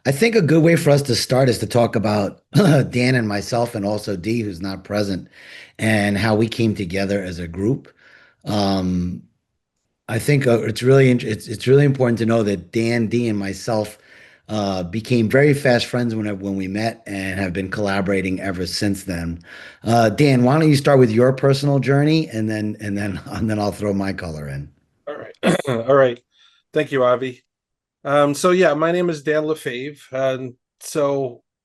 I think a good way for us to start is to talk about Dan and myself, and also Dee, who's not present, and how we came together as a group. Um, I think it's really important to know that Dan, Dee, and myself became very fast friends when we met, and have been collaborating ever since then. Dan, why don't you start with your personal journey, and then I'll throw my color in. All right. All right. Thank you, Avi. My name is Dan LeFebvre.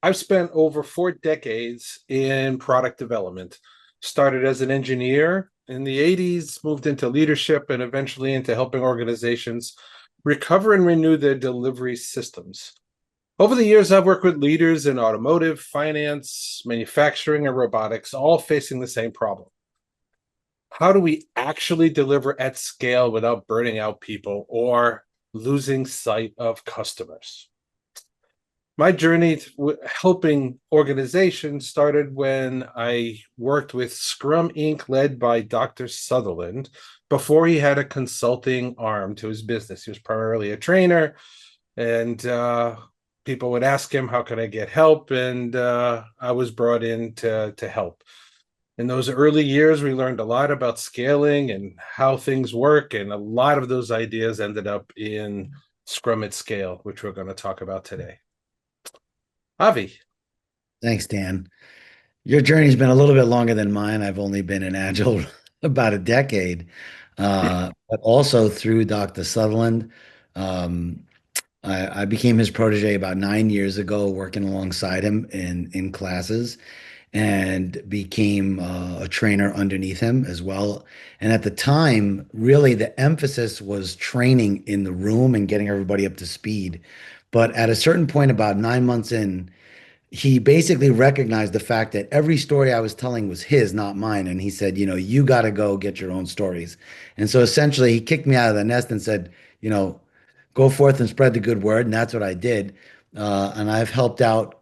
I've spent over 4 decades in product development. Started as an engineer in the 80s, moved into leadership, and eventually into helping organizations recover and renew their delivery systems. Over the years, I've worked with leaders in automotive, finance, manufacturing, and robotics, all facing the same problem. How do we actually deliver at scale without burning out people or losing sight of customers? My journey helping organizations started when I worked with Scrum Inc., led by Dr. Sutherland, before he had a consulting arm to his business. He was primarily a trainer, and people would ask him, "How can I get help?" And I was brought in to help. In those early years, we learned a lot about scaling and how things work, and a lot of those ideas ended up in Scrum at Scale, which we're going to talk about today. Avi. Thanks, Dan. Your journey's been a little bit longer than mine. I've only been in Agile about a decade, but also through Dr. Sutherland. Um, I became his protege about 9 years ago, working alongside him in classes, and became a trainer underneath him as well. And at the time, really the emphasis was training in the room and getting everybody up to speed. But at a certain point, about 9 months in, he basically recognized the fact that every story I was telling was his, not mine. And he said, you got to go get your own stories. And so essentially, he kicked me out of the nest and said, you know, go forth and spread the good word. And that's what I did. And I've helped out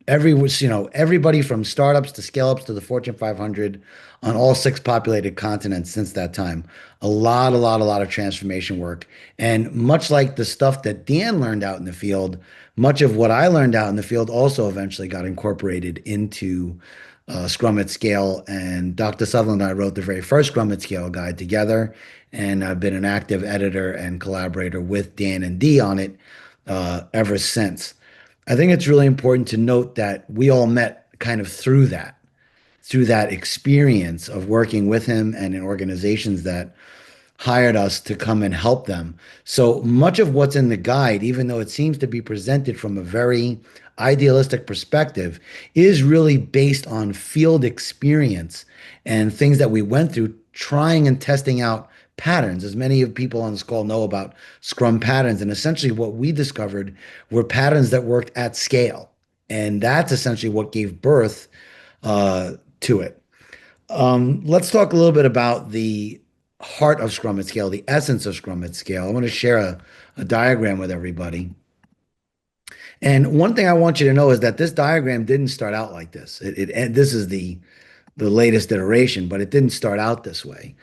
everybody from startups to scale ups to the Fortune 500 on all six populated continents since that time. A lot of transformation work. And much like the stuff that Dan learned out in the field, much of what I learned out in the field also eventually got incorporated into Scrum at Scale. And Dr. Sutherland and I wrote the very first Scrum at Scale guide together. And I've been an active editor and collaborator with Dan and Dee on it ever since. I think it's really important to note that we all met kind of through that experience of working with him and in organizations that hired us to come and help them. So much of what's in the guide, even though it seems to be presented from a very idealistic perspective, is really based on field experience and things that we went through trying and testing out patterns. As many of people on this call know about Scrum patterns, and essentially what we discovered were patterns that worked at scale. And that's essentially what gave birth to it. Let's talk a little bit about the heart of Scrum at Scale, the essence of Scrum at Scale. I want to share a diagram with everybody. And one thing I want you to know is that this diagram didn't start out like this. And this is the latest iteration, but it didn't start out this way.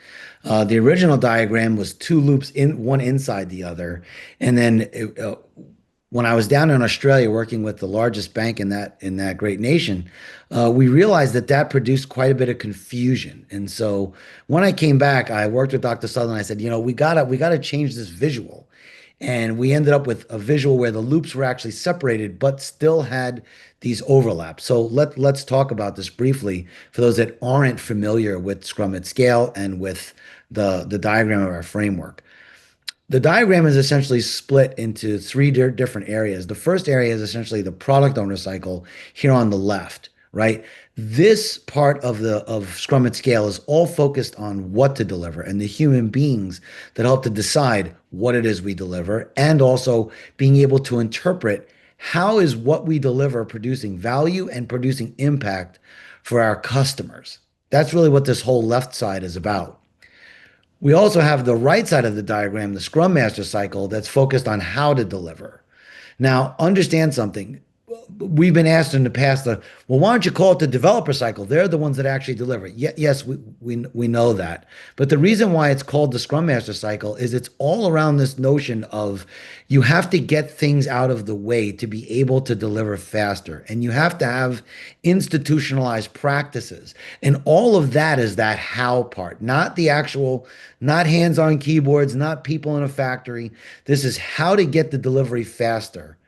The original diagram was two loops in one inside the other, and then when I was down in Australia working with the largest bank in that great nation, we realized that that produced quite a bit of confusion. And so when I came back, I worked with Dr. Sutherland. I said, we gotta change this visual. And we ended up with a visual where the loops were actually separated, but still had these overlaps. So let's talk about this briefly for those that aren't familiar with Scrum at Scale and with the diagram of our framework. The diagram is essentially split into three different areas. The first area is essentially the product owner cycle here on the left, right? This part of Scrum at Scale is all focused on what to deliver and the human beings that help to decide what it is we deliver, and also being able to interpret how is what we deliver producing value and producing impact for our customers. That's really what this whole left side is about. We also have the right side of the diagram, the Scrum Master cycle, that's focused on how to deliver. Now, understand something. we've been asked in the past, well, why don't you call it the developer cycle? They're the ones that actually deliver. Yes, we know that. But the reason why it's called the Scrum Master cycle is it's all around this notion of you have to get things out of the way to be able to deliver faster. And you have to have institutionalized practices. And all of that is that how part, not the actual, not hands-on keyboards, not people in a factory. This is how to get the delivery faster.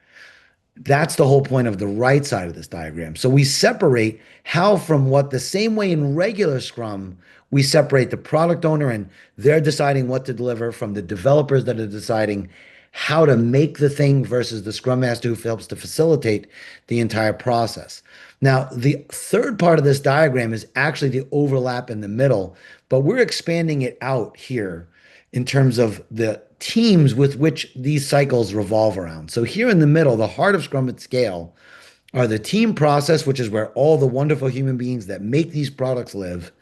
That's the whole point of the right side of this diagram. So we separate how from what, the same way in regular Scrum, we separate the product owner and they're deciding what to deliver from the developers that are deciding how to make the thing versus the Scrum Master who helps to facilitate the entire process. Now, the third part of this diagram is actually the overlap in the middle, but we're expanding it out here in terms of the teams with which these cycles revolve around. So here in the middle, the heart of Scrum at scale are the team process, which is where all the wonderful human beings that make these products live.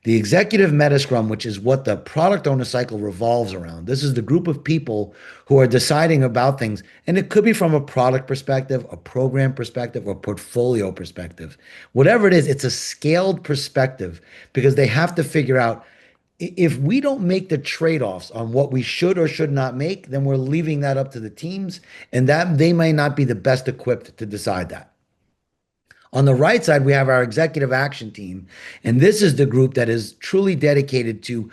The executive meta scrum, which is what the product owner cycle revolves around. This is the group of people who are deciding about things. And it could be from a product perspective, a program perspective, or portfolio perspective. Whatever it is, it's a scaled perspective because they have to figure out if we don't make the trade-offs on what we should or should not make, then we're leaving that up to the teams, and that they may not be the best equipped to decide that. On the right side, we have our executive action team, and this is the group that is truly dedicated to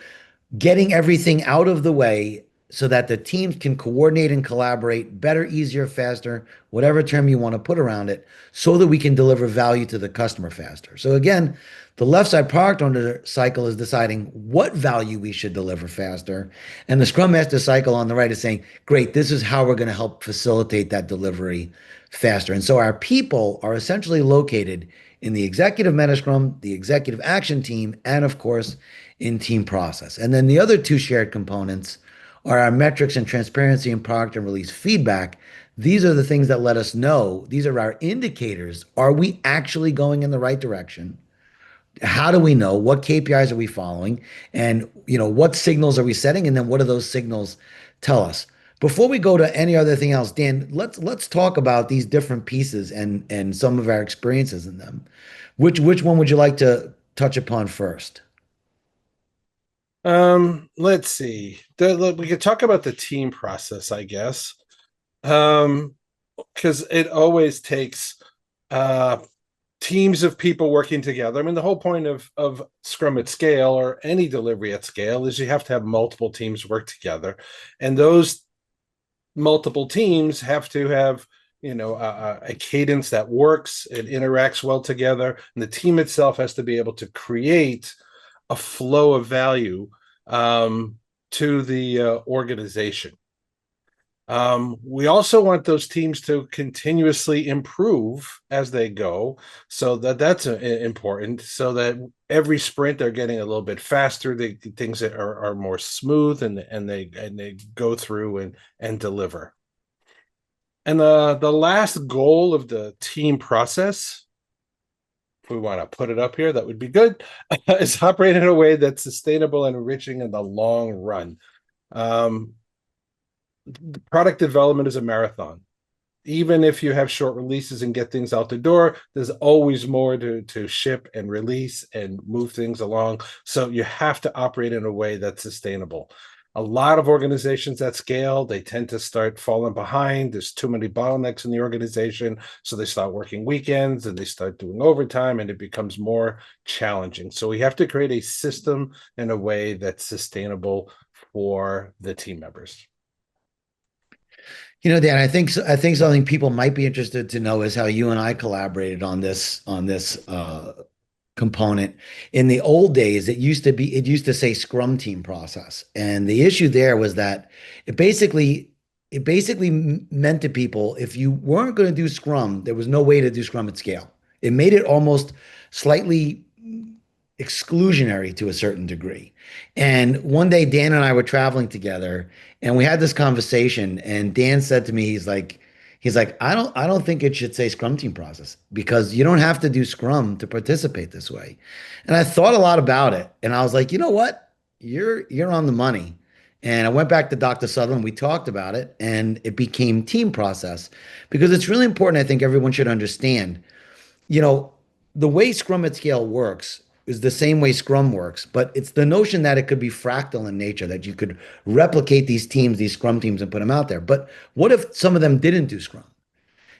getting everything out of the way so that the teams can coordinate and collaborate better, easier, faster, whatever term you want to put around it, so that we can deliver value to the customer faster. So again, the left side product owner cycle is deciding what value we should deliver faster. And the Scrum Master cycle on the right is saying, great, this is how we're going to help facilitate that delivery faster. And so our people are essentially located in the executive meta scrum, the executive action team, and of course, in team process. And then the other two shared components are our metrics and transparency and product and release feedback. These are the things that let us know, these are our indicators. Are we actually going in the right direction? How do we know? What KPIs are we following? And what signals are we setting? And then what do those signals tell us? Before we go to any other thing else, Dan, let's talk about these different pieces and some of our experiences in them. Which one would you like to touch upon first? Let's see. We could talk about the team process, I guess. Because it always takes teams of people working together. I mean, the whole point of Scrum at scale or any delivery at scale is you have to have multiple teams work together, and those multiple teams have to have a cadence that works, it interacts well together, and the team itself has to be able to create a flow of value to the organization. We also want those teams to continuously improve as they go, so that's important. So that every sprint they're getting a little bit faster. Things that are more smooth, and they go through and deliver. And the last goal of the team process, if we want to put it up here, that would be good, is operate in a way that's sustainable and enriching in the long run. Product development is a marathon. Even if you have short releases and get things out the door, there's always more to ship and release and move things along. So you have to operate in a way that's sustainable. A lot of organizations at scale, they tend to start falling behind. There's too many bottlenecks in the organization. So they start working weekends and they start doing overtime, and it becomes more challenging. So we have to create a system in a way that's sustainable for the team members. Dan, I think something people might be interested to know is how you and I collaborated on this component. In the old days, it used to say Scrum team process, and the issue there was that it basically meant to people if you weren't going to do Scrum, there was no way to do Scrum at scale. It made it almost slightly exclusionary to a certain degree. And one day, Dan and I were traveling together, and we had this conversation. And Dan said to me, he's like, I don't think it should say Scrum team process because you don't have to do Scrum to participate this way. And I thought a lot about it, and I was like, you know what? You're on the money. And I went back to Dr. Sutherland. We talked about it, and it became team process because it's really important. I think everyone should understand, you know, the way Scrum at Scale works is the same way Scrum works, but it's the notion that it could be fractal in nature, that you could replicate these teams, these Scrum teams, and put them out there. But what if some of them didn't do Scrum?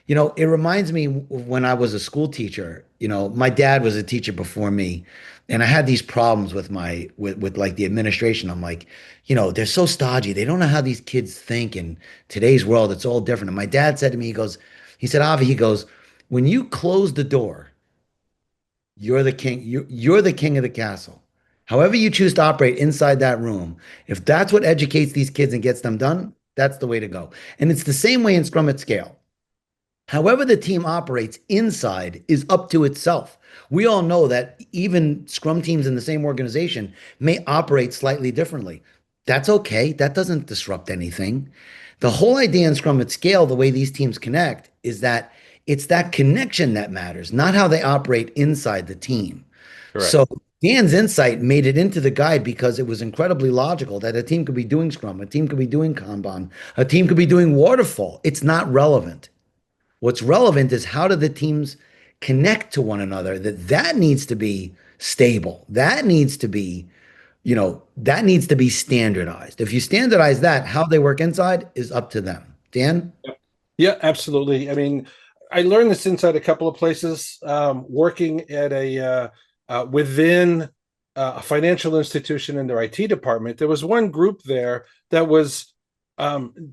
It reminds me of when I was a school teacher. My dad was a teacher before me, and I had these problems with with like the administration. I'm like, they're so stodgy. They don't know how these kids think in today's world. It's all different. And my dad said to me, he said, Avi, he goes, when you close the door, you're the king. You're the king of the castle. However you choose to operate inside that room, if that's what educates these kids and gets them done, that's the way to go. And it's the same way in Scrum at Scale. However, the team operates inside is up to itself. We all know that even Scrum teams in the same organization may operate slightly differently. That's okay. That doesn't disrupt anything. The whole idea in Scrum at Scale, the way these teams connect, is that it's that connection that matters, not how they operate inside the team. Correct. So Dan's insight made it into the guide because it was incredibly logical that a team could be doing Scrum, a team could be doing Kanban, a team could be doing Waterfall. It's not relevant. What's relevant is how do the teams connect to one another? That needs to be stable. That needs to be standardized. If you standardize that, how they work inside is up to them. Dan? Yeah, absolutely. I mean, I learned this inside a couple of places. Working at within a financial institution in their IT department, there was one group there that was um,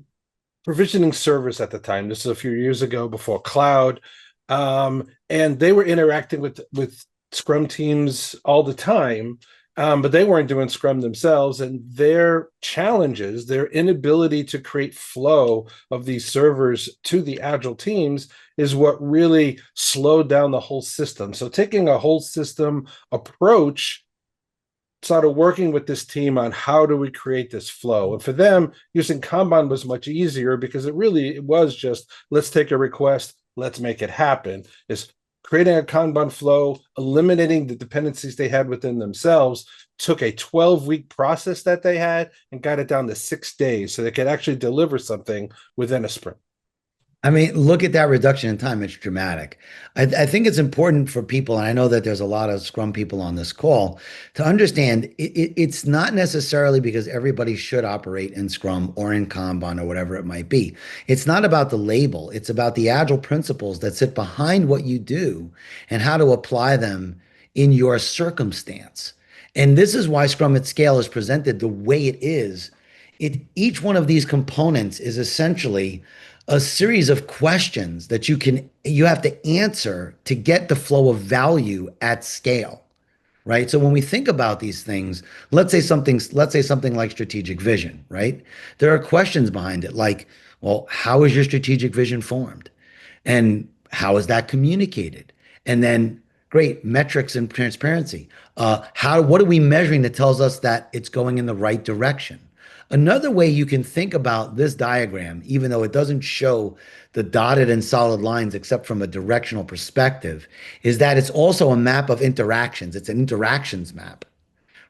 provisioning servers at the time. This is a few years ago before cloud, and they were interacting with Scrum teams all the time. But they weren't doing Scrum themselves, and their challenges, their inability to create flow of these servers to the Agile teams is what really slowed down the whole system. So taking a whole system approach, started working with this team on how do we create this flow. And for them, using Kanban was much easier because it was just, let's take a request, let's make it happen. Is creating a Kanban flow, eliminating the dependencies they had within themselves, took a 12-week process that they had and got it down to 6 days so they could actually deliver something within a sprint. I mean, look at that reduction in time. It's dramatic. I think it's important for people, and I know that there's a lot of Scrum people on this call, to understand it's not necessarily because everybody should operate in Scrum or in Kanban or whatever it might be. It's not about the label. It's about the agile principles that sit behind what you do and how to apply them in your circumstance. And this is why Scrum at Scale is presented the way it is. Each one of these components is essentially a series of questions that you have to answer to get the flow of value at scale, right? So when we think about these things, let's say something like strategic vision, right? There are questions behind it like, well, how is your strategic vision formed? And how is that communicated? And then great metrics and transparency. What are we measuring that tells us that it's going in the right direction? Another way you can think about this diagram, even though it doesn't show the dotted and solid lines except from a directional perspective, is that it's also a map of interactions. It's an interactions map,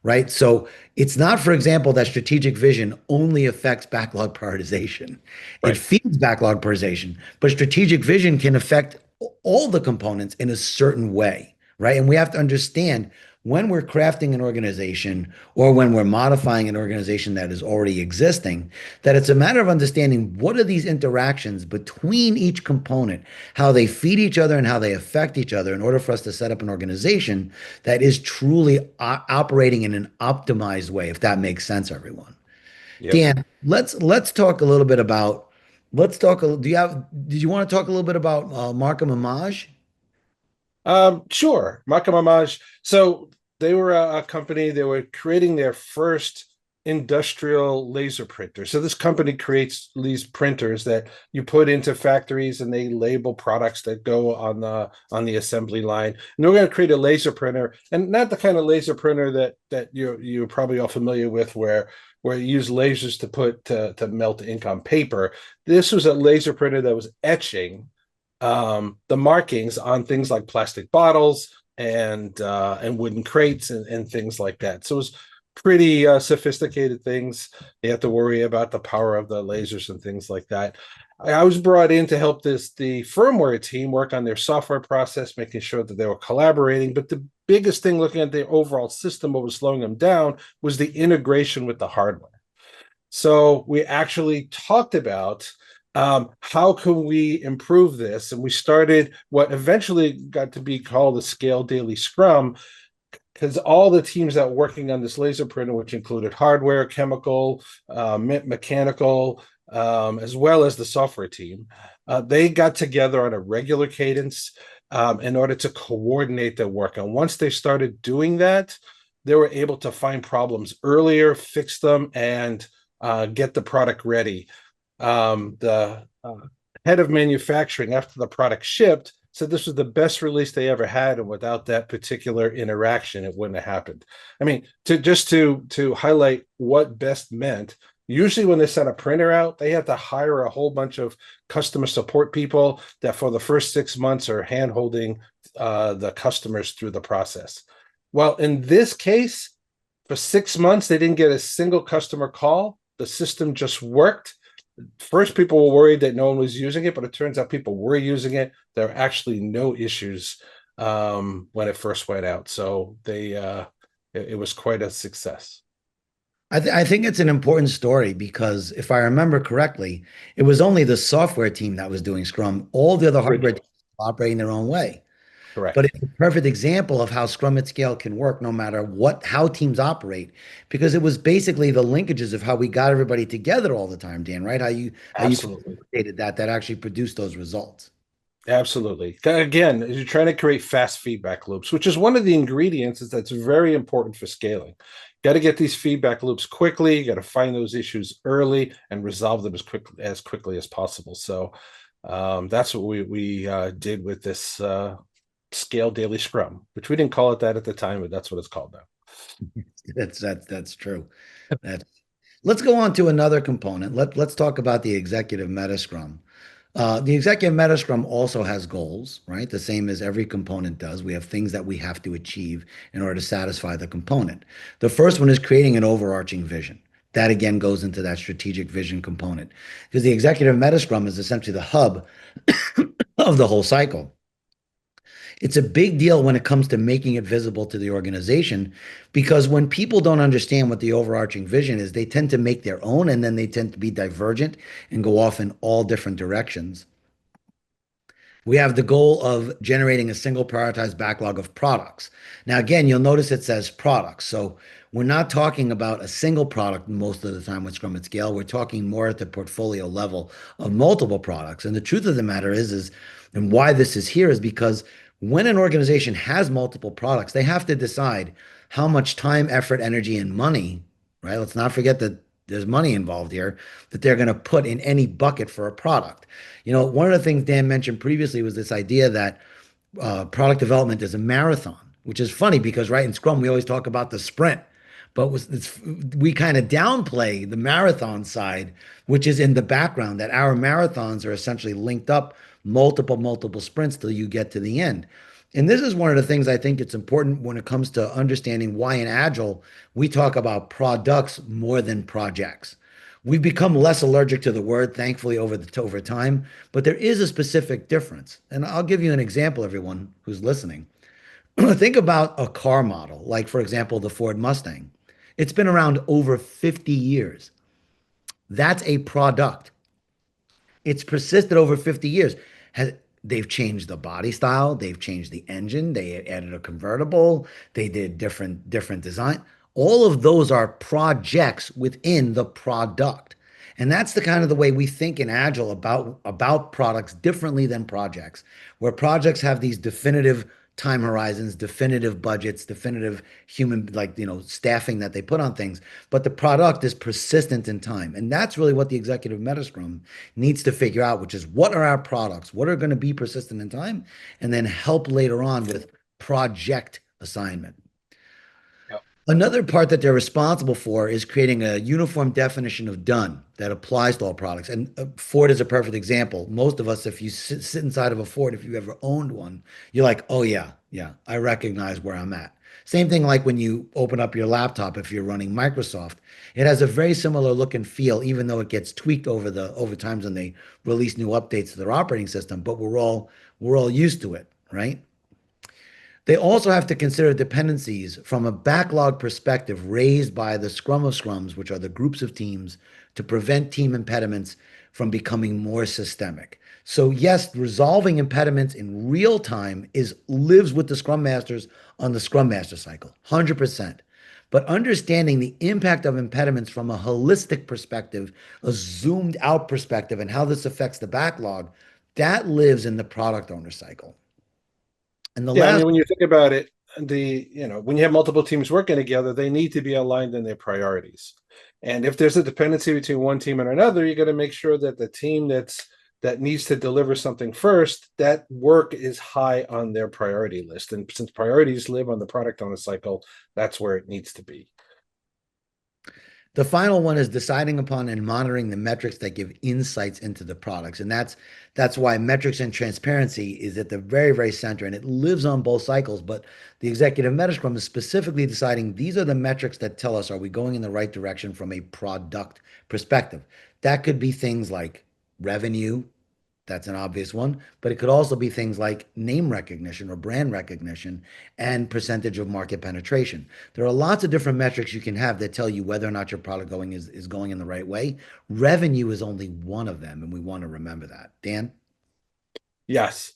right? So it's not, for example, that strategic vision only affects backlog prioritization. It Right. feeds backlog prioritization, but strategic vision can affect all the components in a certain way, right? And we have to understand when we're crafting an organization or when we're modifying an organization that is already existing, that it's a matter of understanding what are these interactions between each component, how they feed each other and how they affect each other in order for us to set up an organization that is truly operating in an optimized way, if that makes sense, everyone. Yep. Dan, let's talk a little bit about did you want to talk a little bit about Markham Image? Sure. Makamamaj. So they were a company, they were creating their first industrial laser printer. So this company creates these printers that you put into factories and they label products that go on the assembly line. And they're going to create a laser printer, and not the kind of laser printer that you're probably all familiar with where you use lasers to melt ink on paper. This was a laser printer that was etching the markings on things like plastic bottles and wooden crates and things like that. So it was pretty sophisticated things. They have to worry about the power of the lasers and things like that. I was brought in to help the firmware team work on their software process, making sure that they were collaborating. But the biggest thing, looking at the overall system, what was slowing them down was the integration with the hardware. So we actually talked about how can we improve this, and we started what eventually got to be called the Scale Daily Scrum, because all the teams that were working on this laser printer, which included hardware, chemical, mechanical, as well as the software team, they got together on a regular cadence in order to coordinate their work. And once they started doing that, they were able to find problems earlier, fix them, and get the product ready. The head of manufacturing, after the product shipped, said this was the best release they ever had, and without that particular interaction, it wouldn't have happened. I mean, to highlight what best meant, usually when they send a printer out, they have to hire a whole bunch of customer support people that for the first 6 months are hand holding the customers through the process. Well, in this case, for 6 months, they didn't get a single customer call. The system just worked. First, people were worried that no one was using it, but it turns out people were using it. There are actually no issues when it first went out. So it was quite a success. I think it's an important story because if I remember correctly, it was only the software team that was doing Scrum. All the other hardware Originally, teams were operating their own way. But correct. it's a perfect example of how Scrum at scale can work no matter how teams operate, because it was basically the linkages of how we got everybody together all the time, Dan, right? How you Absolutely. facilitated that actually produced those results. Absolutely. Again, you're trying to create fast feedback loops, which is one of the ingredients that's very important for scaling. Got to get these feedback loops quickly. You got to find those issues early and resolve them as quickly as possible. So that's what we did with this Scale Daily Scrum, which we didn't call it that at the time, but that's what it's called now. That's true. That's Let's go on to another component. Let's talk about the executive meta scrum. The executive meta scrum also has goals, right? The same as every component does. We have things that we have to achieve in order to satisfy the component. The first one is creating an overarching vision. That again goes into that strategic vision component because the executive meta scrum is essentially the hub of the whole cycle. It's a big deal when it comes to making it visible to the organization because when people don't understand what the overarching vision is, they tend to make their own and then they tend to be divergent and go off in all different directions. We have the goal of generating a single prioritized backlog of products. Now, again, you'll notice it says products. So we're not talking about a single product most of the time with Scrum at Scale. We're talking more at the portfolio level of multiple products. And the truth of the matter is, and why this is here is because when an organization has multiple products, they have to decide how much time, effort, energy, and money, right? Let's not forget that there's money involved here, that they're going to put in any bucket for a product. One of the things Dan mentioned previously was this idea that product development is a marathon, which is funny because, right, in Scrum, we always talk about the sprint, but we kind of downplay the marathon side, which is in the background, that our marathons are essentially linked up multiple sprints till you get to the end. And this is one of the things I think it's important when it comes to understanding why in Agile we talk about products more than projects. We've become less allergic to the word, thankfully, over time, but there is a specific difference. And I'll give you an example, everyone who's listening. Think about a car model, like, for example, the Ford Mustang. It's been around over 50 years. That's a product. It's persisted over 50 years. They've changed the body style, they've changed the engine, they added a convertible, they did different design. All of those are projects within the product. And that's the kind of the way we think in Agile about products differently than projects, where projects have these definitive time horizons, definitive budgets, definitive human staffing that they put on things, but the product is persistent in time. And that's really what the executive meta scrum needs to figure out, which is what are our products, what are going to be persistent in time, and then help later on with project assignment. Yep. Another part that they're responsible for is creating a uniform definition of done that applies to all products. And Ford is a perfect example. Most of us, if you sit inside of a Ford, if you ever owned one, you're like, oh, yeah, I recognize where I'm at. Same thing like when you open up your laptop if you're running Microsoft. It has a very similar look and feel, even though it gets tweaked over times when they release new updates to their operating system, but we're all used to it, right? They also have to consider dependencies from a backlog perspective raised by the scrum of scrums, which are the groups of teams, to prevent team impediments from becoming more systemic. So yes, resolving impediments in real time is lives with the scrum masters on the scrum master cycle, 100%. But understanding the impact of impediments from a holistic perspective, a zoomed out perspective, and how this affects the backlog, that lives in the product owner cycle. And the Yeah, I last mean, when you think about it, when you have multiple teams working together, they need to be aligned in their priorities. And if there's a dependency between one team and another, you got to make sure that the team that needs to deliver something first, that work is high on their priority list. And since priorities live on the product owner cycle, that's where it needs to be. The final one is deciding upon and monitoring the metrics that give insights into the products. And that's why metrics and transparency is at the very, very center. And it lives on both cycles. But the executive meta scrum is specifically deciding these are the metrics that tell us are we going in the right direction from a product perspective. That could be things like revenue, that's an obvious one, but it could also be things like name recognition or brand recognition and percentage of market penetration. There are lots of different metrics you can have that tell you whether or not your product is going in the right way. Revenue is only one of them, and we want to remember that. Dan? Yes.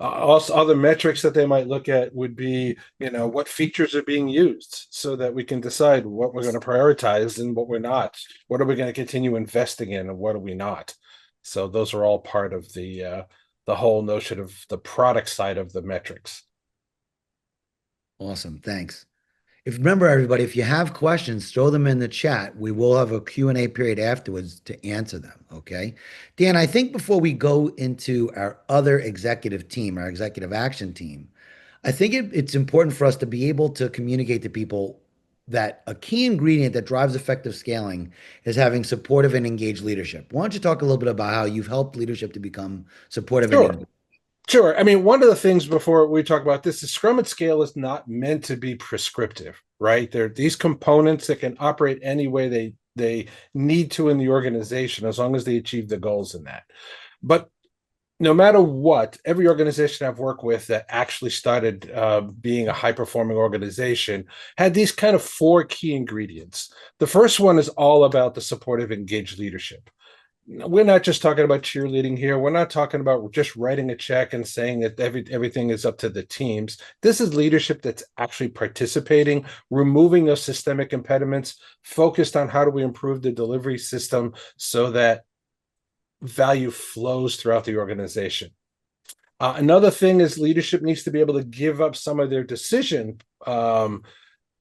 Also, other metrics that they might look at would be, what features are being used so that we can decide what we're going to prioritize and what we're not. What are we going to continue investing in and what are we not? So those are all part of the whole notion of the product side of the metrics. Awesome. Thanks. If remember everybody, if you have questions, throw them in the chat. We will have a Q&A period afterwards to answer them, okay? Dan, I think before we go into our other executive team, our executive action team, I think it's important for us to be able to communicate to people that a key ingredient that drives effective scaling is having supportive and engaged leadership. Why don't you talk a little bit about how you've helped leadership to become supportive and Sure. engaged? Sure. I mean, one of the things before we talk about this is Scrum at scale is not meant to be prescriptive, right? There are these components that can operate any way they need to in the organization as long as they achieve the goals in that. But no matter what, every organization I've worked with that actually started being a high performing organization had these kind of four key ingredients. The first one is all about the supportive, engaged leadership. We're not just talking about cheerleading here. We're not talking about just writing a check and saying that everything is up to the teams. This is leadership that's actually participating, removing those systemic impediments, focused on how do we improve the delivery system so that value flows throughout the organization. Another thing is leadership needs to be able to give up some of their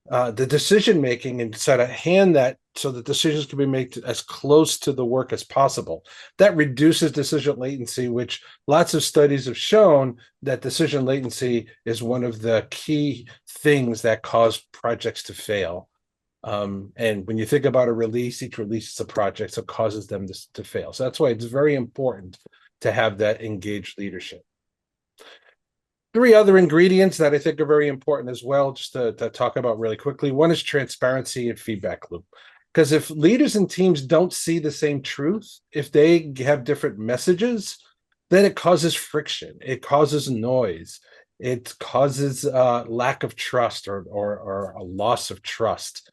the decision making, and sort of hand that so that decisions can be made as close to the work as possible. That reduces decision latency, which lots of studies have shown that decision latency is one of the key things that cause projects to fail. And when you think about a release, each release is a project, so it causes them to fail. So that's why it's very important to have that engaged leadership. Three other ingredients that I think are very important as well, just to talk about really quickly. One is transparency and feedback loop. Because if leaders and teams don't see the same truth, if they have different messages, then it causes friction, it causes noise, it causes lack of trust or a loss of trust.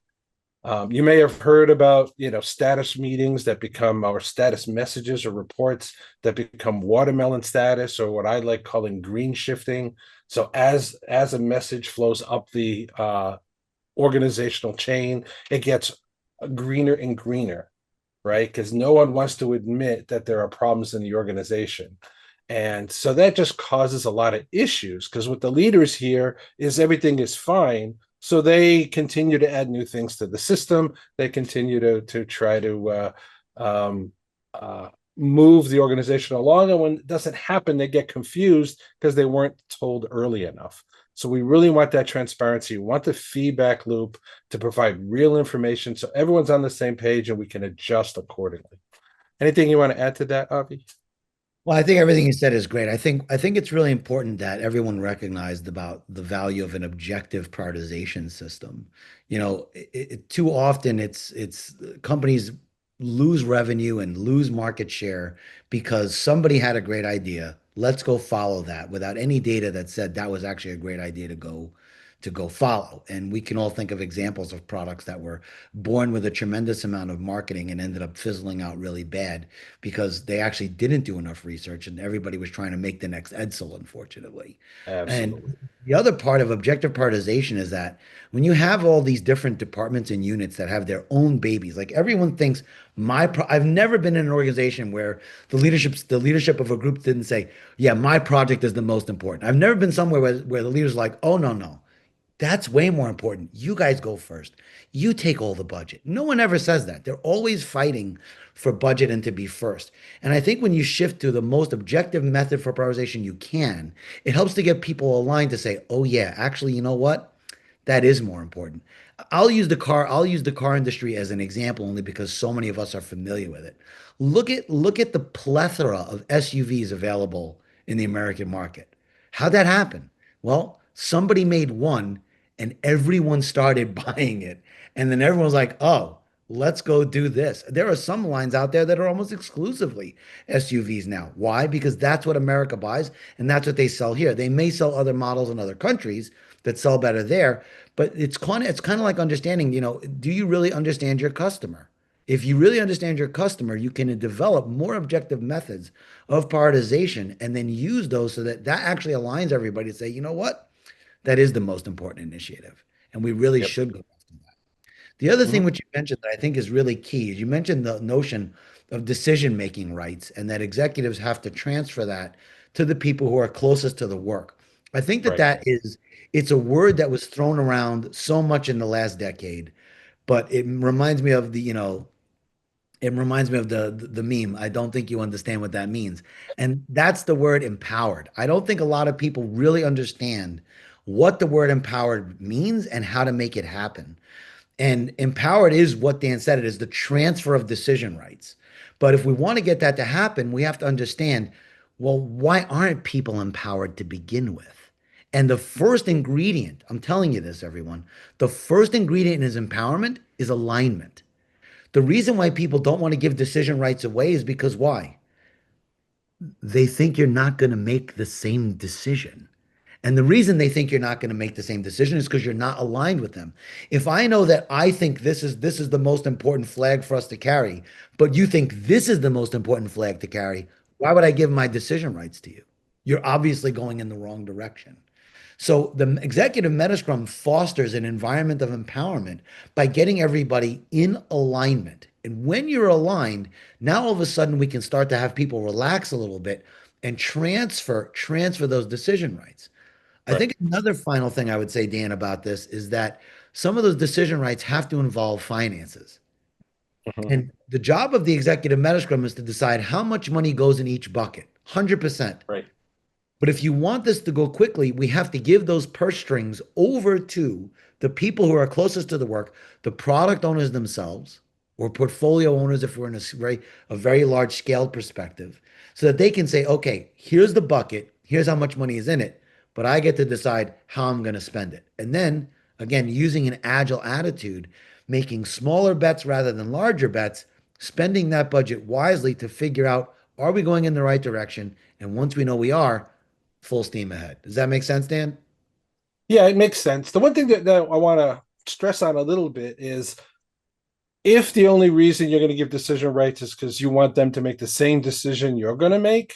You may have heard about, status meetings that become, or status messages or reports that become watermelon status, or what I like calling green shifting. So as a message flows up the organizational chain, it gets greener and greener, right? Because no one wants to admit that there are problems in the organization. And so that just causes a lot of issues, because what the leaders hear is everything is fine. So they continue to add new things to the system. They continue to try to move the organization along. And when it doesn't happen, they get confused because they weren't told early enough. So we really want that transparency. We want the feedback loop to provide real information so everyone's on the same page and we can adjust accordingly. Anything you want to add to that, Avi? Well, I think everything you said is great. I think it's really important that everyone recognized about the value of an objective prioritization system. Too often it's companies lose revenue and lose market share because somebody had a great idea. Let's go follow that without any data that said that was actually a great idea to go follow. And we can all think of examples of products that were born with a tremendous amount of marketing and ended up fizzling out really bad because they actually didn't do enough research and everybody was trying to make the next Edsel, unfortunately. Absolutely. And the other part of objective prioritization is that when you have all these different departments and units that have their own babies, like everyone thinks I've never been in an organization where the leadership of a group didn't say, yeah, my project is the most important. I've never been somewhere where the leader's like, oh, no, no. That's way more important. You guys go first. You take all the budget. No one ever says that. They're always fighting for budget and to be first. And I think when you shift to the most objective method for prioritization you can, it helps to get people aligned to say, "Oh yeah, actually, you know what? That is more important." I'll use the car industry as an example only because so many of us are familiar with it. Look at the plethora of SUVs available in the American market. How'd that happen? Well, somebody made one and everyone started buying it. And then everyone's like, oh, let's go do this. There are some lines out there that are almost exclusively SUVs now. Why? Because that's what America buys and that's what they sell here. They may sell other models in other countries that sell better there, but it's kind of like understanding, do you really understand your customer? If you really understand your customer, you can develop more objective methods of prioritization and then use those so that that actually aligns everybody to say, you know what? That is the most important initiative. And we really Yep. should go after that. The other thing Mhm. which you mentioned that I think is really key is you mentioned the notion of decision-making rights and that executives have to transfer that to the people who are closest to the work. I think that Right. it's a word that was thrown around so much in the last decade, but it reminds me of the meme. I don't think you understand what that means. And that's the word empowered. I don't think a lot of people really understand what the word empowered means and how to make it happen. And empowered is what Dan said it is the transfer of decision rights. But if we want to get that to happen, we have to understand, well, why aren't people empowered to begin with? And the first ingredient, I'm telling you this, everyone, the first ingredient in his empowerment is alignment. The reason why people don't want to give decision rights away is because why? They think you're not going to make the same decision. And the reason they think you're not going to make the same decision is because you're not aligned with them. If I know that I think this is the most important flag for us to carry, but you think this is the most important flag to carry, why would I give my decision rights to you? You're obviously going in the wrong direction. So the executive metascrum fosters an environment of empowerment by getting everybody in alignment. And when you're aligned, now all of a sudden we can start to have people relax a little bit and transfer those decision rights. I Right. think another final thing I would say, Dan, about this is that some of those decision rights have to involve finances. Mhm. And the job of the executive metascrum is to decide how much money goes in each bucket, 100%. Right. But if you want this to go quickly, we have to give those purse strings over to the people who are closest to the work, the product owners themselves, or portfolio owners if we're in a very large scale perspective, so that they can say, okay, here's the bucket, here's how much money is in it, but I get to decide how I'm going to spend it. And then again, using an agile attitude, making smaller bets rather than larger bets, spending that budget wisely to figure out, are we going in the right direction? And once we know we are, full steam ahead. Does that make sense, Dan? Yeah, it makes sense. The one thing that I want to stress on a little bit is if the only reason you're going to give decision rights is because you want them to make the same decision you're going to make,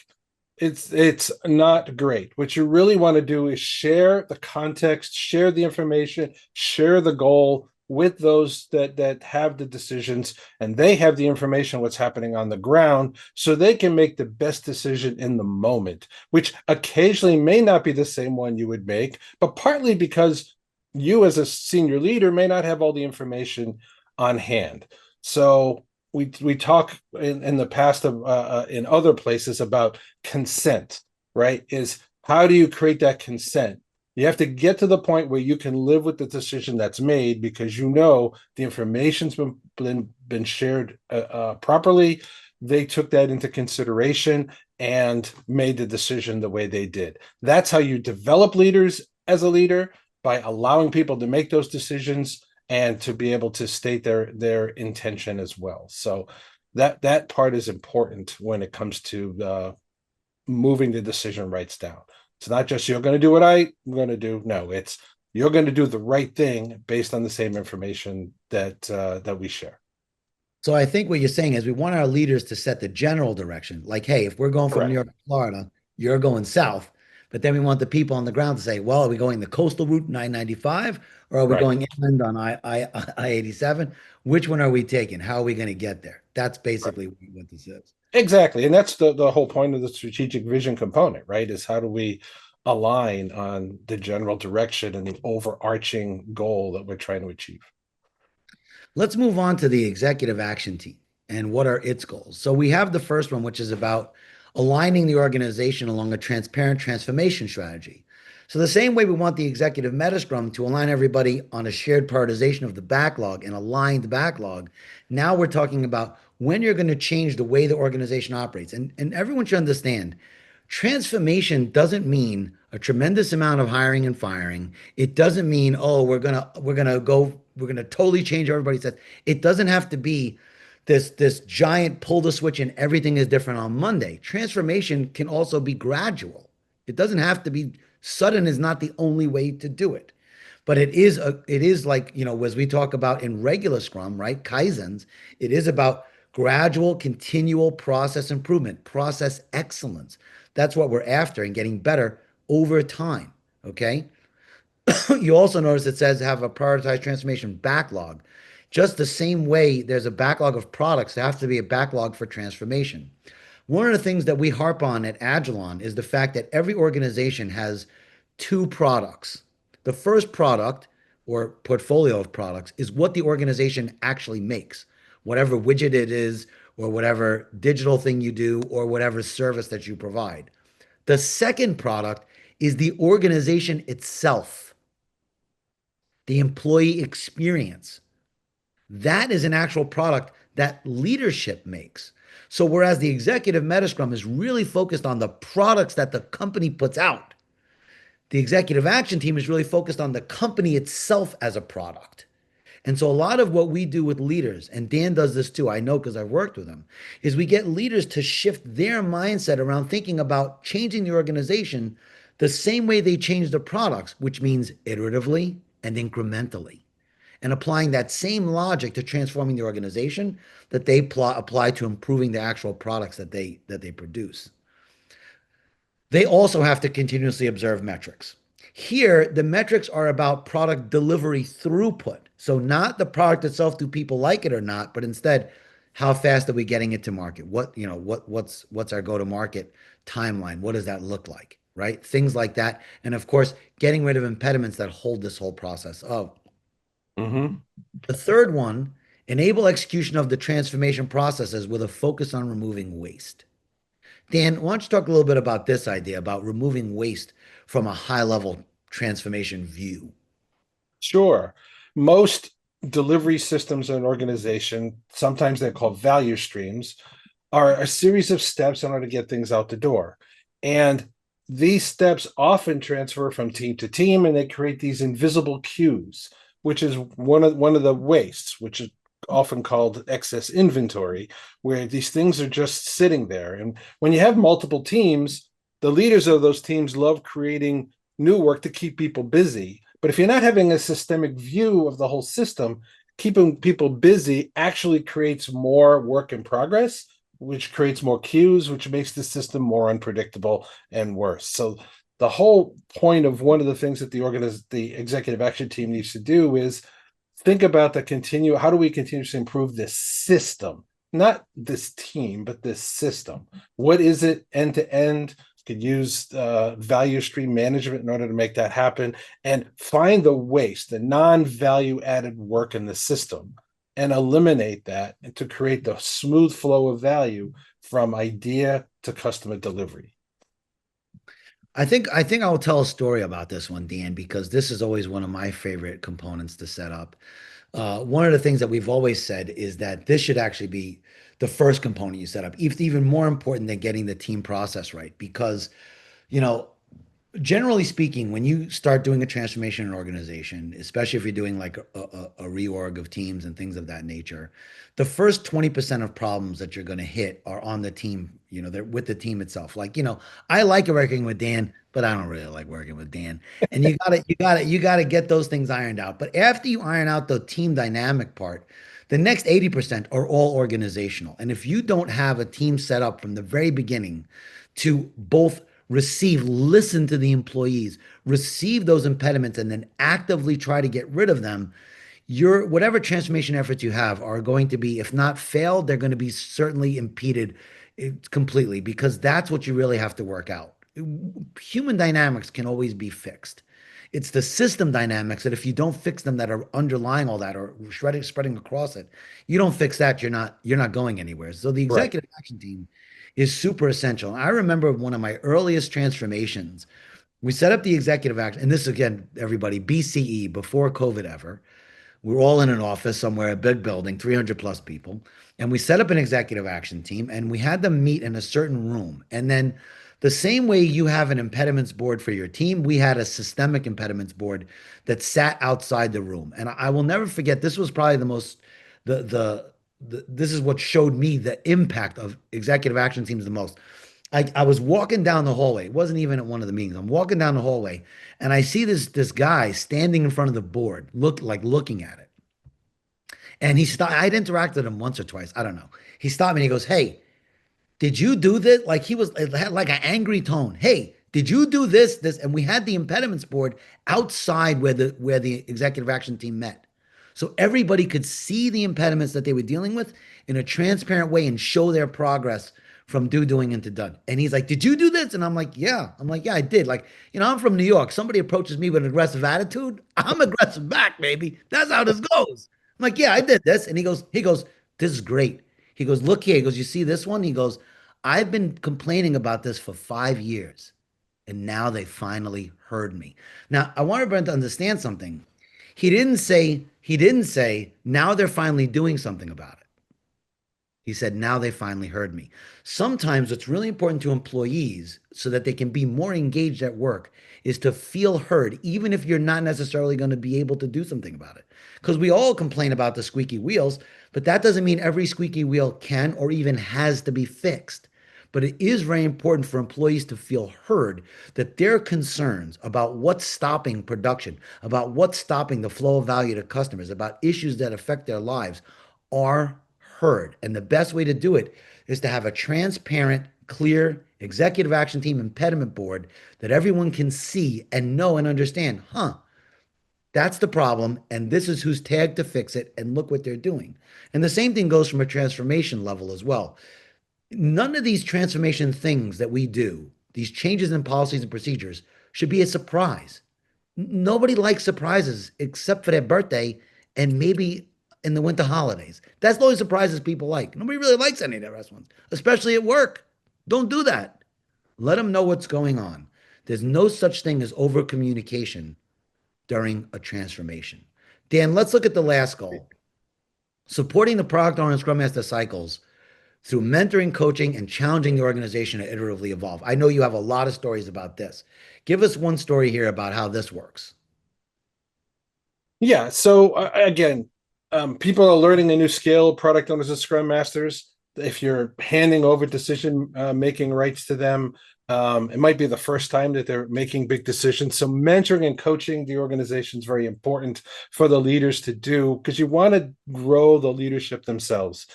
it's not great. What you really want to do is share the context, share the information, share the goal with those that have the decisions and they have the information what's happening on the ground so they can make the best decision in the moment, which occasionally may not be the same one you would make, but partly because you as a senior leader may not have all the information on hand. So we talk in the past of in other places about consent, right? Is how do you create that consent? You have to get to the point where you can live with the decision that's made because you know the information's been shared properly. they took that into consideration and made the decision the way they did. That's how you develop leaders as a leader, by allowing people to make those decisions and to be able to state their intention as well. So that part is important when it comes to moving the decision rights down. It's not just you're going to do what I'm going to do. No, it's you're going to do the right thing based on the same information that we share. So I think what you're saying is we want our leaders to set the general direction. Like, hey, if we're going from New Correct. York to Florida, you're going south. But then we want the people on the ground to say, well, are we going the coastal route 995 or are we Right. going inland on I 87? Which one are we taking? How are we going to get there? That's Right. basically what this is. Exactly. And that's the whole point of the strategic vision component, right? Is how do we align on the general direction and the overarching goal that we're trying to achieve? Let's move on to the executive action team and what are its goals. So we have the first one, which is about aligning the organization along a transparent transformation strategy. So the same way we want the executive meta scrum to align everybody on a shared prioritization of the backlog and aligned backlog, now we're talking about when you're going to change the way the organization operates. And everyone should understand transformation doesn't mean a tremendous amount of hiring and firing. It doesn't mean, oh, we're gonna totally change everybody's set. It doesn't have to be this giant pull the switch and everything is different on Monday. Transformation can also be gradual. It doesn't have to be sudden is not the only way to do it. But it is like, as we talk about in regular Scrum, right? Kaizens, it is about gradual, continual process improvement, process excellence. That's what we're after and getting better over time. Okay. You also notice it says have a prioritized transformation backlog. Just the same way there's a backlog of products, there has to be a backlog for transformation. One of the things that we harp on at Agilon is the fact that every organization has two products. The first product or portfolio of products is what the organization actually makes, whatever widget it is, or whatever digital thing you do, or whatever service that you provide. The second product is the organization itself, the employee experience. That is an actual product that leadership makes. So, whereas the executive meta scrum is really focused on the products that the company puts out, the executive action team is really focused on the company itself as a product. And so, a lot of what we do with leaders, and Dan does this too, I know because I've worked with him, is we get leaders to shift their mindset around thinking about changing the organization the same way they change the products, which means iteratively and incrementally, and applying that same logic to transforming the organization that they apply to improving the actual products that they produce. They also have to continuously observe metrics. Here, the metrics are about product delivery throughput. So not the product itself, do people like it or not, but instead, how fast are we getting it to market? What's our go-to-market timeline? What does that look like? Right? Things like that. And of course, getting rid of impediments that hold this whole process up. Mm-hmm. The third one, enable execution of the transformation processes with a focus on removing waste. Dan, why don't you talk a little bit about this idea about removing waste from a high level transformation view? Sure. Most delivery systems in an organization, sometimes they're called value streams, are a series of steps in order to get things out the door. And these steps often transfer from team to team and they create these invisible queues, which is one of the wastes, which is often called excess inventory, where these things are just sitting there. And when you have multiple teams, the leaders of those teams love creating new work to keep people busy. But if you're not having a systemic view of the whole system, keeping people busy actually creates more work in progress, which creates more queues, which makes the system more unpredictable and worse. So the whole point of one of the things that the executive action team needs to do is think about how do we continuously improve this system, not this team, but this system. What is it end to end? Could use value stream management in order to make that happen, and find the waste, the non-value added work in the system, and eliminate that and to create the smooth flow of value from idea to customer delivery. I think I'll tell a story about this one, Dan, because this is always one of my favorite components to set up. One of the things that we've always said is that this should actually be the first component you set up. It's even more important than getting the team process right because, you know, generally speaking, when you start doing a transformation in an organization, especially if you're doing like a reorg of teams and things of that nature, the first 20% of problems that you're going to hit are on the team, you know, they're with the team itself. Like, you know, I like working with Dan, but I don't really like working with Dan. And you gotta get those things ironed out. But after you iron out the team dynamic part, the next 80% are all organizational. And if you don't have a team set up from the very beginning to both listen to the employees, receive those impediments, and then actively try to get rid of them, your whatever transformation efforts you have are going to be, if not failed, they're going to be certainly impeded completely because that's what you really have to work out. Human dynamics can always be fixed. It's the system dynamics that if you don't fix them that are underlying all that or spreading across it, you don't fix that, you're not going anywhere. So the Right. executive action team is super essential. And I remember one of my earliest transformations. We set up the executive action, and this again, everybody, BCE, before COVID ever. We're all in an office somewhere, a big building, 300 plus people. And we set up an executive action team and we had them meet in a certain room. And then the same way you have an impediments board for your team, we had a systemic impediments board that sat outside the room. And I will never forget, this was probably the most, this is what showed me the impact of executive action teams the most. I was walking down the hallway. It wasn't even at one of the meetings. I'm walking down the hallway and I see this guy standing in front of the board, looking at it. And he stopped. I'd interacted with him once or twice. I don't know. He stopped me and he goes, "Hey, did you do this?" Like he was, it had like an angry tone. "Hey, did you do this?" And we had the impediments board outside where the executive action team met. So everybody could see the impediments that they were dealing with in a transparent way and show their progress from doing into done. And he's like, "Did you do this?" And I'm like, "Yeah." I'm like, "Yeah, I did." Like, you know, I'm from New York. Somebody approaches me with an aggressive attitude, I'm aggressive back, baby. That's how this goes. I'm like, "Yeah, I did this." And he goes, "This is great." He goes, "Look here." He goes, "You see this one?" He goes, "I've been complaining about this for 5 years, and now they finally heard me." Now, I want everyone to understand something. He didn't say, now they're finally doing something about it. He said, now they finally heard me. Sometimes what's really important to employees so that they can be more engaged at work is to feel heard, even if you're not necessarily going to be able to do something about it. Because we all complain about the squeaky wheels, but that doesn't mean every squeaky wheel can or even has to be fixed. But it is very important for employees to feel heard that their concerns about what's stopping production, about what's stopping the flow of value to customers, about issues that affect their lives are heard. And the best way to do it is to have a transparent, clear executive action team impediment board that everyone can see and know and understand, huh, that's the problem. And this is who's tagged to fix it. And look what they're doing. And the same thing goes from a transformation level as well. None of these transformation things that we do, these changes in policies and procedures, should be a surprise. Nobody likes surprises except for their birthday and maybe in the winter holidays. That's the only surprises people like. Nobody really likes any of their restaurants, especially at work. Don't do that. Let them know what's going on. There's no such thing as over communication during a transformation. Dan, let's look at the last goal. Supporting the product owner and scrum master cycles through mentoring, coaching, and challenging the organization to iteratively evolve. I know you have a lot of stories about this. Give us one story here about how this works. Yeah. So again, people are learning a new skill, product owners and scrum masters. If you're handing over decision making rights to them, it might be the first time that they're making big decisions. So mentoring and coaching the organization is very important for the leaders to do because you want to grow the leadership themselves.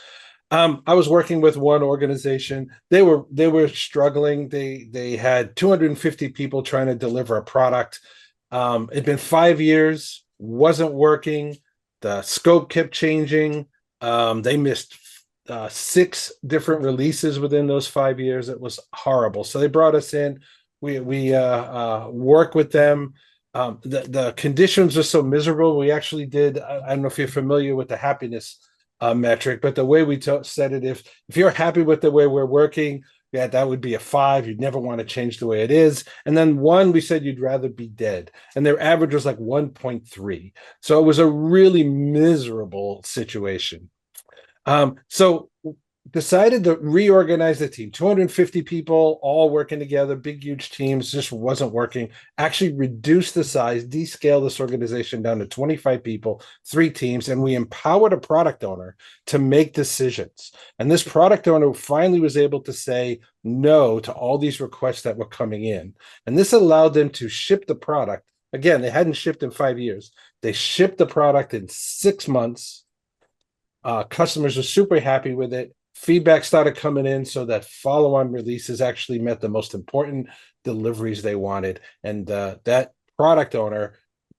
I was working with one organization. They were struggling. They had 250 people trying to deliver a product. It'd been 5 years, wasn't working. The scope kept changing. They missed six different releases within those 5 years. It was horrible. So they brought us in. We work with them. The conditions were so miserable. We actually did. I don't know if you're familiar with the happiness metric, but the way we said it, if you're happy with the way we're working, yeah, that would be a 5. You'd never want to change the way it is. And then 1, we said you'd rather be dead. And their average was like 1.3. So it was a really miserable situation. So decided to reorganize the team. 250 people all working together, big, huge teams, just wasn't working. Actually reduced the size, descale this organization down to 25 people, three teams, and we empowered a product owner to make decisions. And this product owner finally was able to say no to all these requests that were coming in. And this allowed them to ship the product. Again, they hadn't shipped in 5 years. They shipped the product in 6 months. Customers were super happy with it. Feedback started coming in so that follow-on releases actually met the most important deliveries they wanted. And that product owner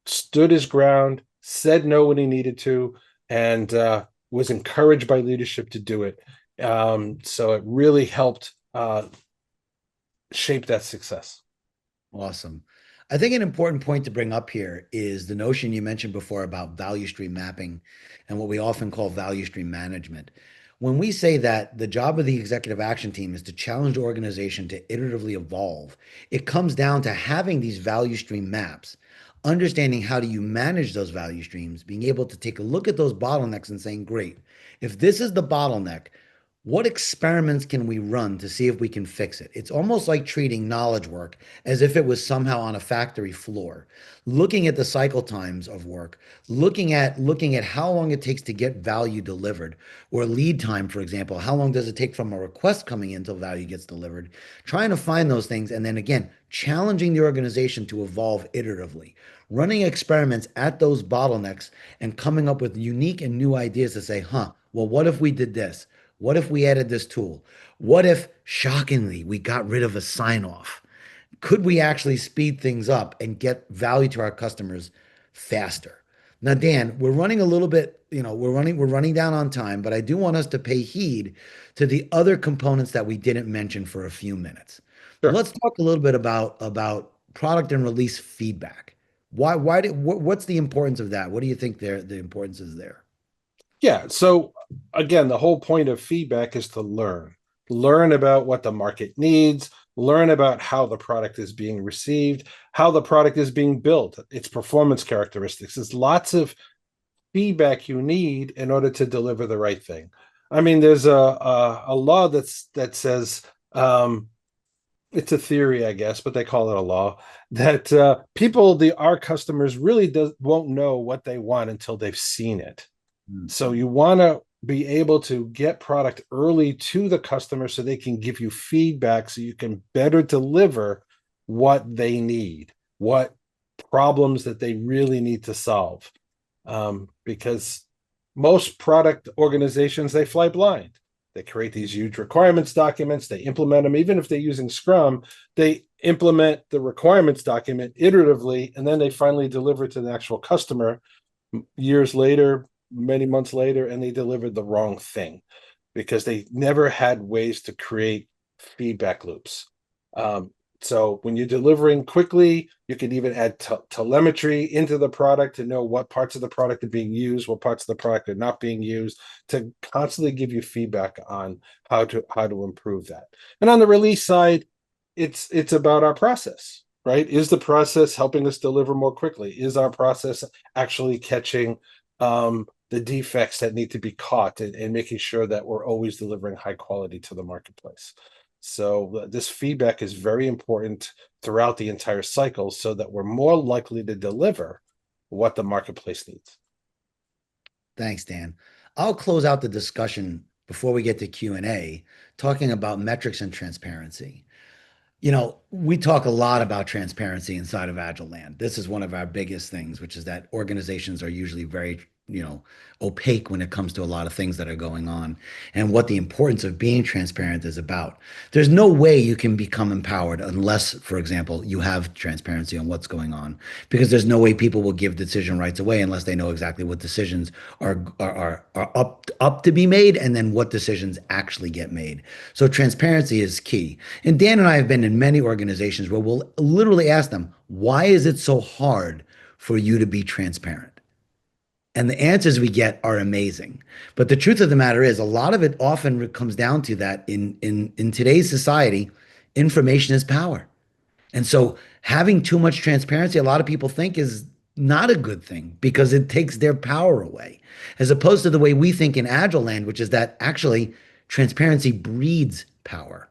stood his ground, said no when he needed to, and was encouraged by leadership to do it. So it really helped shape that success. Awesome. I think an important point to bring up here is the notion you mentioned before about value stream mapping and what we often call value stream management. When we say that the job of the executive action team is to challenge the organization to iteratively evolve, it comes down to having these value stream maps, understanding how do you manage those value streams, being able to take a look at those bottlenecks and saying, great, if this is the bottleneck, what experiments can we run to see if we can fix it? It's almost like treating knowledge work as if it was somehow on a factory floor, looking at the cycle times of work, looking at how long it takes to get value delivered, or lead time, for example. How long does it take from a request coming in until value gets delivered? Trying to find those things, and then again, challenging the organization to evolve iteratively, running experiments at those bottlenecks and coming up with unique and new ideas to say, huh, well, what if we did this? What if we added this tool? What if, shockingly, we got rid of a sign off? Could we actually speed things up and get value to our customers faster? Now, Dan, we're running a little bit, we're running down on time, but I do want us to pay heed to the other components that we didn't mention for a few minutes. Sure. Let's talk a little bit about product and release feedback. What's the importance of that? What do you think the importance is there? Yeah. So again, the whole point of feedback is to learn about what the market needs, learn about how the product is being received, how the product is being built, its performance characteristics. There's lots of feedback you need in order to deliver the right thing. I mean, there's a law that says it's a theory, I guess, but they call it a law that our customers really won't know what they want until they've seen it. Hmm. So you want to be able to get product early to the customer so they can give you feedback so you can better deliver what they need, what problems that they really need to solve. Because most product organizations, they fly blind. They create these huge requirements documents, they implement them, even if they're using Scrum, they implement the requirements document iteratively, and then they finally deliver to the actual customer years later, many months later, and they delivered the wrong thing because they never had ways to create feedback loops. So when you're delivering quickly, you can even add telemetry into the product to know what parts of the product are being used, what parts of the product are not being used, to constantly give you feedback on how to improve that. And on the release side, it's about our process, right? Is the process helping us deliver more quickly? Is our process actually catching the defects that need to be caught and making sure that we're always delivering high quality to the marketplace? So this feedback is very important throughout the entire cycle so that we're more likely to deliver what the marketplace needs. Thanks, Dan. I'll close out the discussion before we get to Q&A, talking about metrics and transparency. We talk a lot about transparency inside of Agile Land. This is one of our biggest things, which is that organizations are usually very, opaque when it comes to a lot of things that are going on and what the importance of being transparent is about. There's no way you can become empowered unless, for example, you have transparency on what's going on, because there's no way people will give decision rights away unless they know exactly what decisions are up to be made and then what decisions actually get made. So transparency is key. And Dan and I have been in many organizations where we'll literally ask them, why is it so hard for you to be transparent? And the answers we get are amazing. But the truth of the matter is, a lot of it often comes down to that in today's society, information is power. And so having too much transparency, a lot of people think is not a good thing because it takes their power away, as opposed to the way we think in Agile land, which is that actually Transparency breeds power,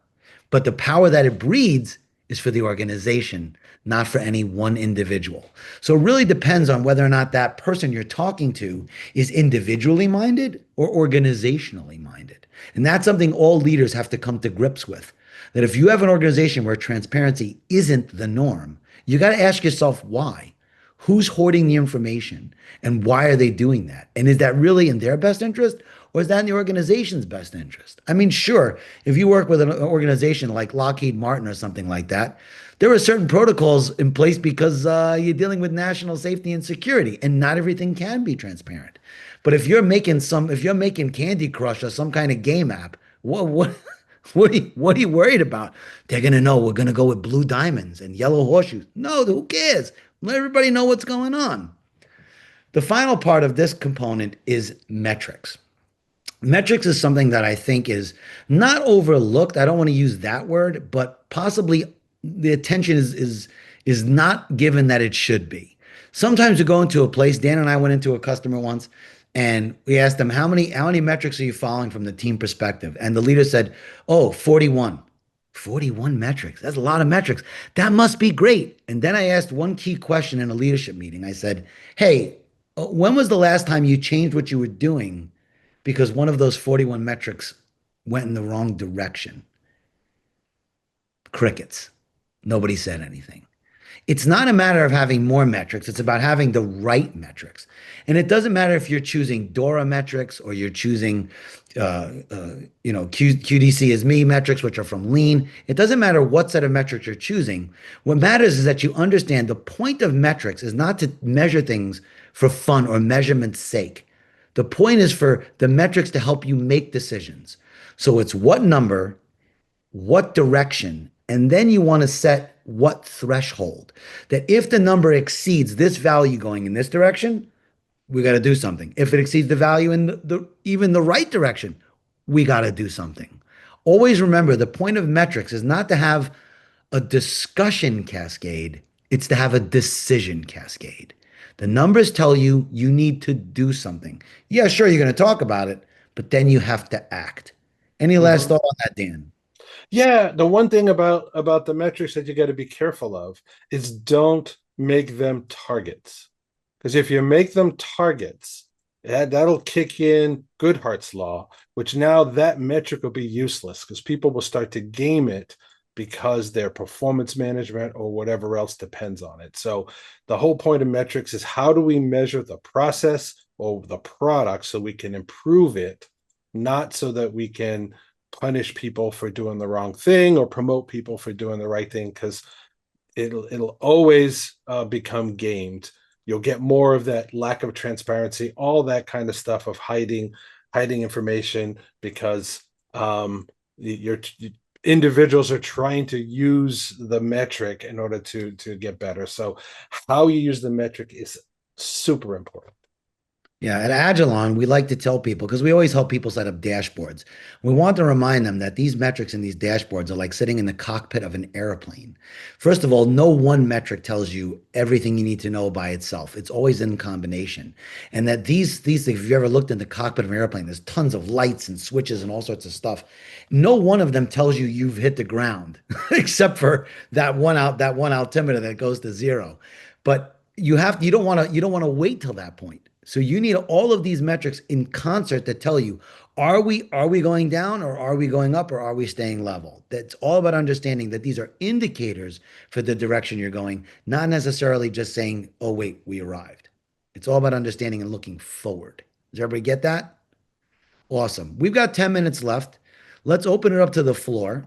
but the power that it breeds is for the organization, not for any one individual. So it really depends on whether or not that person you're talking to is individually minded or organizationally minded. And that's something all leaders have to come to grips with. That if you have an organization where transparency isn't the norm, you got to ask yourself why. Who's hoarding the information and why are they doing that? And is that really in their best interest or is that in the organization's best interest? I mean, sure, if you work with an organization like Lockheed Martin or something like that, there are certain protocols in place because you're dealing with national safety and security, and not everything can be transparent. But if you're making Candy Crush or some kind of game app, what what are you worried about? They're gonna know we're gonna go with blue diamonds and yellow horseshoes. No, who cares? Let everybody know what's going on. The final part of this component is metrics. Metrics is something that I think is not overlooked. I don't want to use that word, but possibly the attention is not given that it should be. Sometimes you go into a place. Dan and I went into a customer once, and we asked them how many metrics are you following from the team perspective, and the leader said, "Oh, 41." 41 metrics. That's a lot of metrics. That must be great. And then I asked one key question in a leadership meeting. I said, "Hey, when was the last time you changed what you were doing because one of those 41 metrics went in the wrong direction?" Crickets. Nobody said anything. It's not a matter of having more metrics. It's about having the right metrics. And it doesn't matter if you're choosing Dora metrics or you're choosing, QDC is me metrics, which are from Lean. It doesn't matter what set of metrics you're choosing. What matters is that you understand the point of metrics is not to measure things for fun or measurement's sake. The point is for the metrics to help you make decisions. So it's what number, what direction, and then you want to set what threshold. That if the number exceeds this value going in this direction, we got to do something. If it exceeds the value in even the right direction, we got to do something. Always remember the point of metrics is not to have a discussion cascade, it's to have a decision cascade. The numbers tell you you need to do something. Yeah, sure, you're going to talk about it, but then you have to act. Any last Mhm. thought on that, Dan? Yeah, the one thing about the metrics that you got to be careful of is don't make them targets. Because if you make them targets, that'll kick in Goodhart's law, which now that metric will be useless because people will start to game it because their performance management or whatever else depends on it. So the whole point of metrics is how do we measure the process or the product so we can improve it, not so that we can punish people for doing the wrong thing or promote people for doing the right thing, because it'll always become gamed. You'll get more of that lack of transparency, all that kind of stuff of hiding information because your individuals are trying to use the metric in order to get better. So how you use the metric is super important. Yeah, at Agilon, we like to tell people because we always help people set up dashboards. We want to remind them that these metrics in these dashboards are like sitting in the cockpit of an airplane. First of all, no one metric tells you everything you need to know by itself. It's always in combination. And that these things, if you ever looked in the cockpit of an airplane, there's tons of lights and switches and all sorts of stuff. No one of them tells you you've hit the ground, except for that one altimeter that goes to zero. But you don't want to wait till that point. So you need all of these metrics in concert to tell you, are we going down or are we going up or are we staying level? That's all about understanding that these are indicators for the direction you're going, not necessarily just saying, oh, wait, we arrived. It's all about understanding and looking forward. Does everybody get that? Awesome. We've got 10 minutes left. Let's open it up to the floor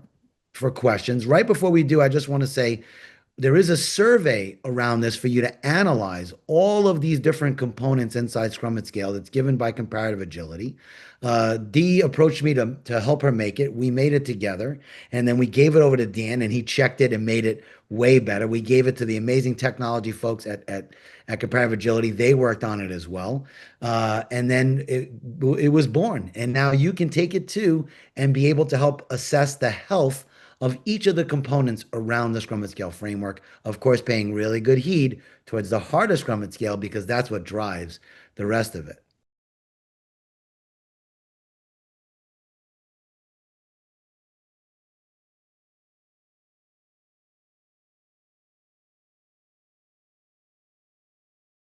for questions. Right before we do, I just want to say there is a survey around this for you to analyze all of these different components inside Scrum at Scale that's given by Comparative Agility. Dee approached me to help her make it. We made it together, and then we gave it over to Dan, and he checked it and made it way better. We gave it to the amazing technology folks at Comparative Agility. They worked on it as well, and then it was born. And now you can take it too and be able to help assess the health of each of the components around the Scrum at Scale framework. Of course, paying really good heed towards the harder Scrum at Scale because that's what drives the rest of it.